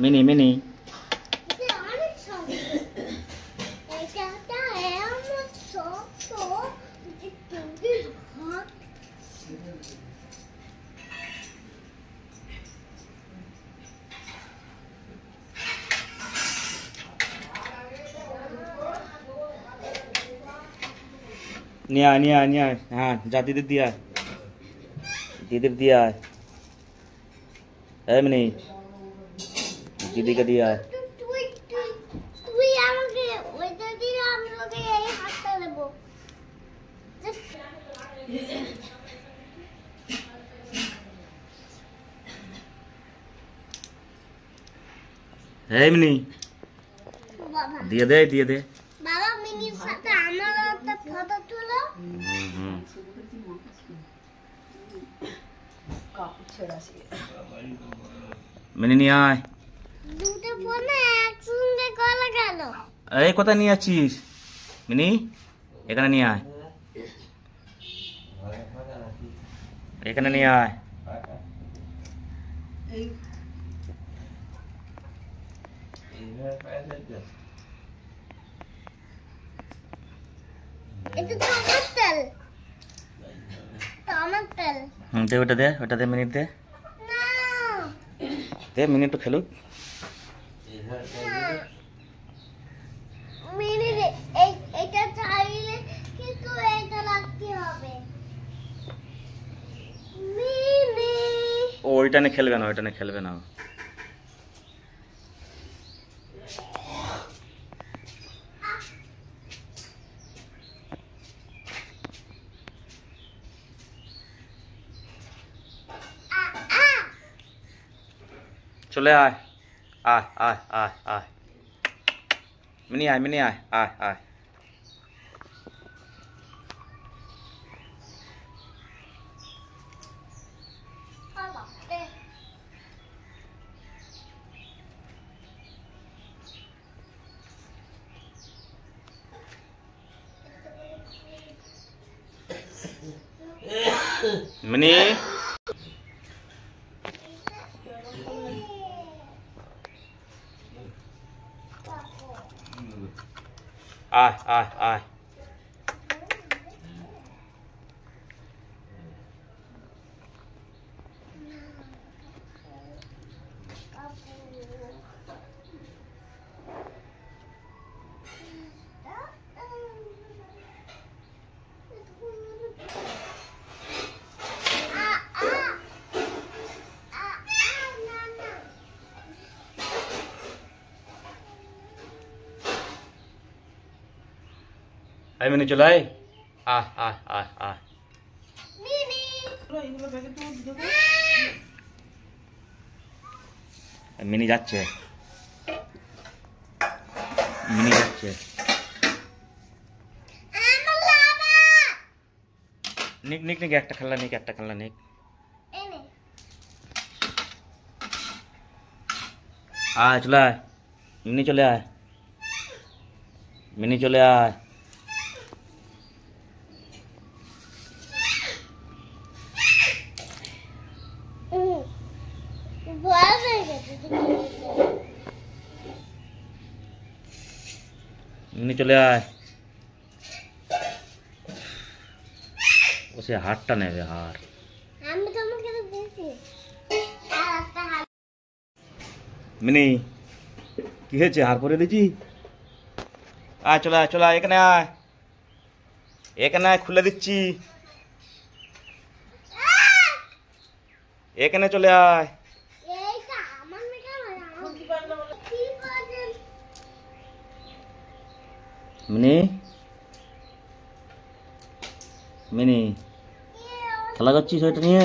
Mini mini নিয়ে আয় নিয়ে আয় নিয়ে আয়। হ্যাঁ যা দিদির দিয়ে আয়, দিদির দিয়ে আয়। মিনি দিদিকে দিয়ে আয়। মিনি দিয়ে দে দিয়ে দে। বাবা মিনির সাথে আমার একটা ফটো তুলো। মিনি নিয়ে আয়। দুটো ফোনে একসঙ্গে করা গেল। এই কোথায় নিয়ে যাচ্ছিস মিনি? এখানে নিয়ে আয়, এখানে নিয়ে আয়। এটা টমেটো তেল, টমেটো তেল। দে ওটা দে, ওটা দে মিনিট দে, না দে মিনিট তো খেলুক। মিনিট এটা চাইলে কিন্তু এটা রাখতে হবে। মিনি ওইটা নিয়ে খেলবে না, ওইটা নিয়ে খেলবে না। চলে আয় আয় আয় আয় আয় মিনি আয়, মিনি আয় আয় আয়। মিনি আয় আয় আয়। আয় মিনি চলে আয় আয় আয় আয় আয়। মিনি যাচ্ছে, মিনি যাচ্ছে। নিক নিক নিক একটা খেলনা নিক, একটা খেলনা নিক। আয় চলে আয় মিনি, চলে আয় মিনি, চলে আয়। মিনি চলে আয়। ও সে হারটা নেবে, হার। আমি তোমাকে তো দিয়েছি। মিনি কি হয়েছে, হার পরে দিয়েছি? আয় চলে আয়, চলে আয়, এখানে আয়, এখানে আয়, খুলে দিচ্ছি, এখানে চলে আয়। এইটা আমার মেয়ে মিনি মিনি খেলা করছিস ওইটা নিয়ে?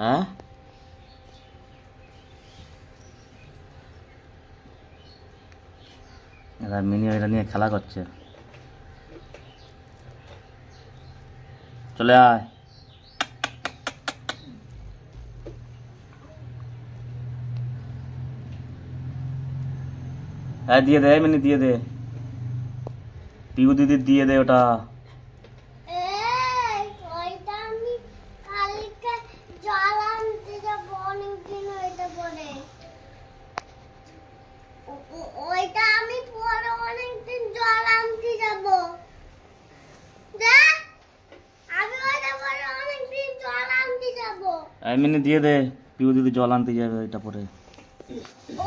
হ্যাঁ মিনি ওইটা নিয়ে খেলা করছে। চলে আয়। হ্যাঁ দিয়ে দে মিনি, দিয়ে দে, পিউ দিদি দিয়ে দে ওটা। ওইটা আমি কালকে জল আনতে যাবো, অনেকদিন হইতে পরে। মিনি দিয়ে দে, পিউ দিদি জল আনতে যাবে এটা পরে। ও